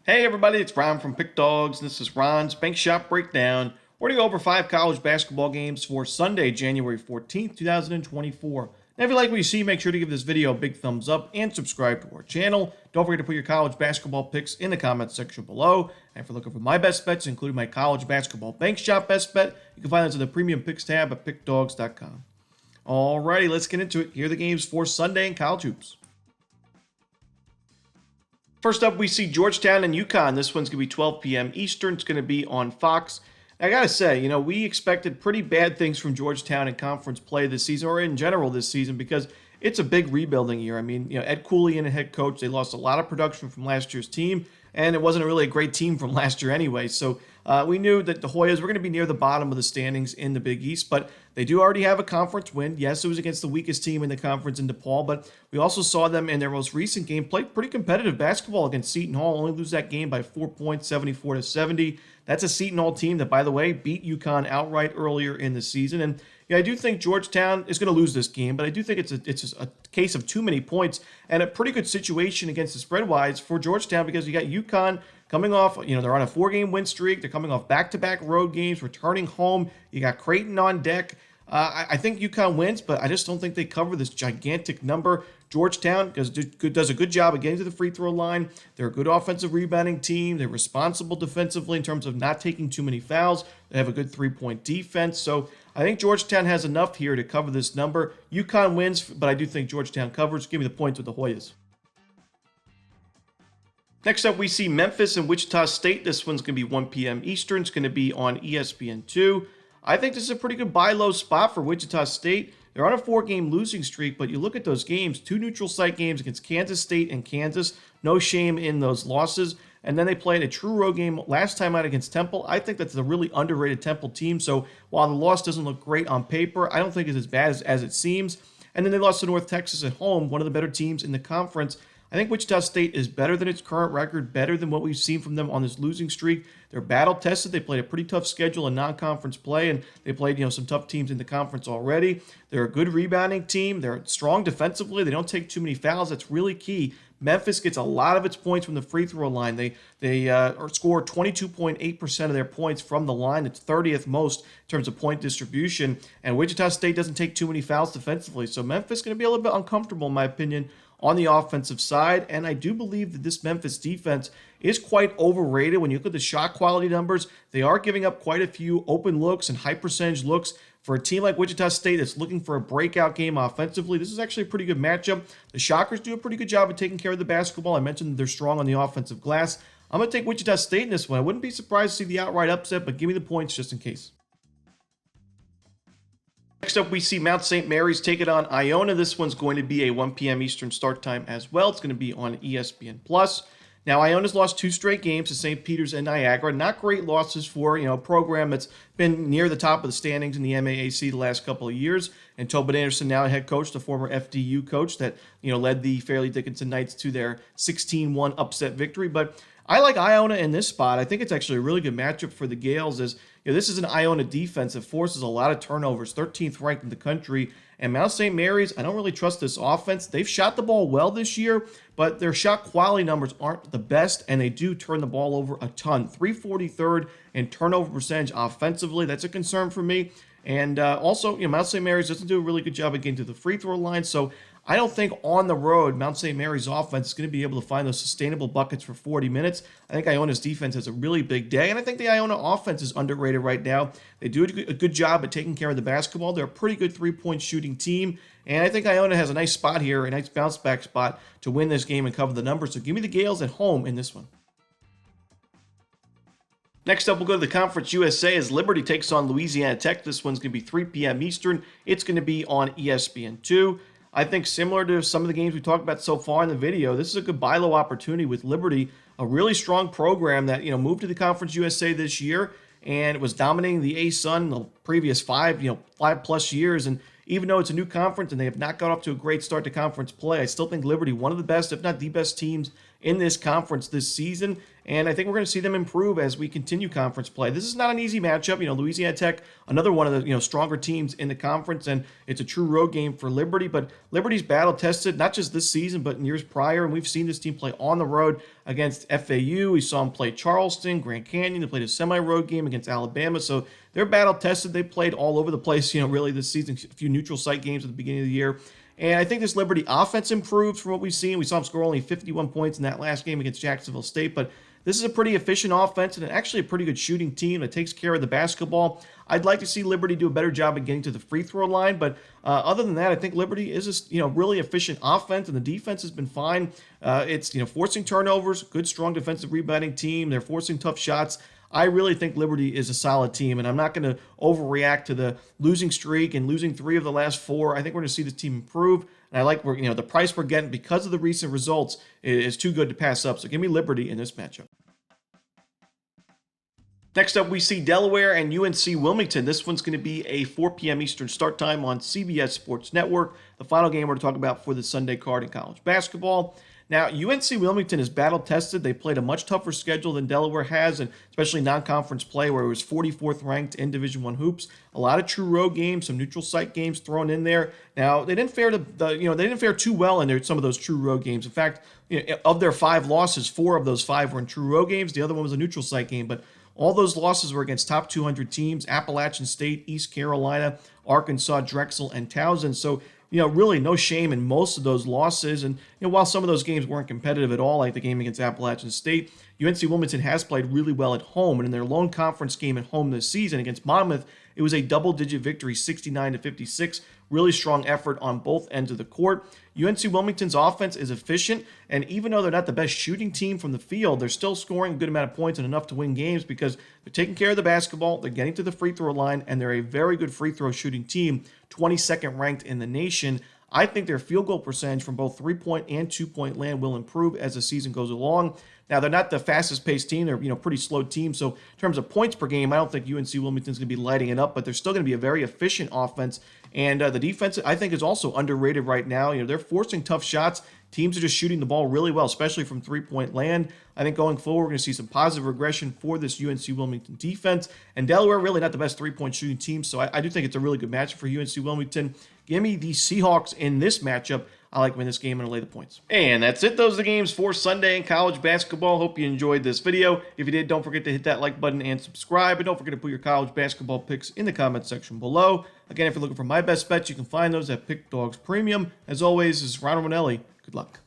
Hey everybody, it's Ron from Pick Dawgz, and this is Ron's Bank Shop Breakdown. We're going to go over 5 college basketball games for Sunday, January 14th, 2024. Now if you like what you see, make sure to give this video a big thumbs up and subscribe to our channel. Don't forget to put your college basketball picks in the comments section below. And if you're looking for my best bets, including my college basketball bank shop best bet, you can find those in the premium picks tab at pickdawgz.com. Alrighty, let's get into it. Here are the games for Sunday in college hoops. First up, we see Georgetown and UConn. This one's going to be 12 p.m. Eastern. It's going to be on Fox. I got to say, we expected pretty bad things from Georgetown in conference play this season, or in general this season, because it's a big rebuilding year. I mean, Ed Cooley and a head coach, they lost a lot of production from last year's team, and it wasn't really a great team from last year anyway. So we knew that the Hoyas were going to be near the bottom of the standings in the Big East, but they do already have a conference win. Yes, it was against the weakest team in the conference in DePaul, but we also saw them in their most recent game play pretty competitive basketball against Seton Hall, only lose that game by 4 points, 74-70. That's a Seton Hall team that, by the way, beat UConn outright earlier in the season. And I do think Georgetown is going to lose this game, but I do think it's a case of too many points and a pretty good situation against the spread-wise for Georgetown, because you got UConn coming off, they're on a 4-game win streak. They're coming off back-to-back road games, returning home. You got Creighton on deck. I think UConn wins, but I just don't think they cover this gigantic number. Georgetown does a good job of getting to the free throw line. They're a good offensive rebounding team. They're responsible defensively in terms of not taking too many fouls. They have a good three-point defense. So I think Georgetown has enough here to cover this number. UConn wins, but I do think Georgetown covers. Give me the points with the Hoyas. Next up, we see Memphis and Wichita State. This one's going to be 1 p.m. Eastern. It's going to be on ESPN2. I think this is a pretty good buy low spot for Wichita State. They're on a 4-game losing streak, but you look at those games, 2 neutral site games against Kansas State and Kansas. No shame in those losses. And then they played a true road game last time out against Temple. I think that's a really underrated Temple team. So while the loss doesn't look great on paper, I don't think it's as bad as it seems. And then they lost to North Texas at home, one of the better teams in the conference. I think Wichita State is better than its current record, better than what we've seen from them on this losing streak. They're battle-tested. They played a pretty tough schedule in non-conference play, and they played some tough teams in the conference already. They're a good rebounding team. They're strong defensively. They don't take too many fouls. That's really key. Memphis gets a lot of its points from the free throw line. They score 22.8% of their points from the line. It's 30th most in terms of point distribution. And Wichita State doesn't take too many fouls defensively. So Memphis is going to be a little bit uncomfortable, in my opinion, on the offensive side. And I do believe that this Memphis defense is quite overrated. When you look at the shot quality numbers, they are giving up quite a few open looks and high percentage looks. For a team like Wichita State that's looking for a breakout game offensively, this is actually a pretty good matchup. The Shockers do a pretty good job of taking care of the basketball. I mentioned they're strong on the offensive glass. I'm going to take Wichita State in this one. I wouldn't be surprised to see the outright upset, but give me the points just in case. Next up, we see Mount St. Mary's take it on Iona. This one's going to be a 1 p.m. Eastern start time as well. It's going to be on ESPN+. Now, Iona's lost 2 straight games to St. Peter's and Niagara. Not great losses for a program that's been near the top of the standings in the MAAC the last couple of years. And Tobin Anderson, now head coach, the former FDU coach that led the Fairleigh Dickinson Knights to their 16-1 upset victory. But I like Iona in this spot. I think it's actually a really good matchup for the Gales. This is an Iona defense that forces a lot of turnovers, 13th ranked in the country. And Mount St. Mary's, I don't really trust this offense. They've shot the ball well this year, but their shot quality numbers aren't the best, and they do turn the ball over a ton. 343rd in turnover percentage offensively. That's a concern for me. And also, Mount St. Mary's doesn't do a really good job of getting to the free throw line, so I don't think on the road Mount St. Mary's offense is going to be able to find those sustainable buckets for 40 minutes. I think Iona's defense has a really big day, and I think the Iona offense is underrated right now. They do a good job at taking care of the basketball. They're a pretty good three-point shooting team, and I think Iona has a nice spot here, a nice bounce-back spot to win this game and cover the numbers. So give me the Gales at home in this one. Next up, we'll go to the Conference USA as Liberty takes on Louisiana Tech. This one's going to be 3 p.m. Eastern. It's going to be on ESPN2. I think similar to some of the games we talked about so far in the video, this is a good buy low opportunity with Liberty, a really strong program that moved to the Conference USA this year and was dominating the A-Sun the previous 5+ years. And even though it's a new conference and they have not got off to a great start to conference play, I still think Liberty, one of the best, if not the best teams in this conference this season. And I think we're going to see them improve as we continue conference play. This is not an easy matchup. Louisiana Tech, another one of the stronger teams in the conference, and it's a true road game for Liberty. But Liberty's battle tested not just this season, but in years prior. And we've seen this team play on the road against FAU. We saw them play Charleston, Grand Canyon. They played a semi-road game against Alabama. So they're battle tested. They played all over the place, really this season. A few neutral site games at the beginning of the year. And I think this Liberty offense improved from what we've seen. We saw them score only 51 points in that last game against Jacksonville State, but this is a pretty efficient offense and actually a pretty good shooting team that takes care of the basketball. I'd like to see Liberty do a better job of getting to the free throw line, but other than that, I think Liberty is a really efficient offense, and the defense has been fine. It's forcing turnovers, good, strong defensive rebounding team. They're forcing tough shots. I really think Liberty is a solid team, and I'm not going to overreact to the losing streak and losing 3 of the last 4. I think we're going to see the team improve, and I like the price we're getting because of the recent results is too good to pass up. So give me Liberty in this matchup. Next up, we see Delaware and UNC Wilmington. This one's going to be a 4 p.m. Eastern start time on CBS Sports Network. The final game we're going to talk about for the Sunday card in college basketball. Now, UNC Wilmington is battle-tested. They played a much tougher schedule than Delaware has, and especially non-conference play where it was 44th ranked in Division I hoops. A lot of true road games, some neutral site games thrown in there. Now, they didn't fare too well in some of those true road games. In fact, of their 5 losses, 4 of those 5 were in true road games. The other one was a neutral site game, but all those losses were against top 200 teams: Appalachian State, East Carolina, Arkansas, Drexel, and Towson. So, really no shame in most of those losses. And, while some of those games weren't competitive at all, like the game against Appalachian State, UNC Wilmington has played really well at home. And in their lone conference game at home this season against Monmouth, it was a double-digit victory, 69-56. Really strong effort on both ends of the court. UNC Wilmington's offense is efficient, and even though they're not the best shooting team from the field, they're still scoring a good amount of points and enough to win games because they're taking care of the basketball, they're getting to the free throw line, and they're a very good free throw shooting team, 22nd ranked in the nation. I think their field goal percentage from both 3-point and 2-point land will improve as the season goes along. Now, they're not the fastest-paced team. They're pretty slow team. So in terms of points per game, I don't think UNC Wilmington's going to be lighting it up, but they're still going to be a very efficient offense. And the defense, I think, is also underrated right now. They're forcing tough shots. Teams are just shooting the ball really well, especially from 3-point land. I think going forward, we're going to see some positive regression for this UNC Wilmington defense. And Delaware, really not the best 3-point shooting team, so I do think it's a really good matchup for UNC Wilmington. Give me the Seahawks in this matchup. I like win this game and lay the points. And that's it. Those are the games for Sunday in college basketball. Hope you enjoyed this video. If you did, don't forget to hit that like button and subscribe. And don't forget to put your college basketball picks in the comment section below. Again, if you're looking for my best bets, you can find those at Pick Dawgz Premium. As always, this is Romanelli. Good luck.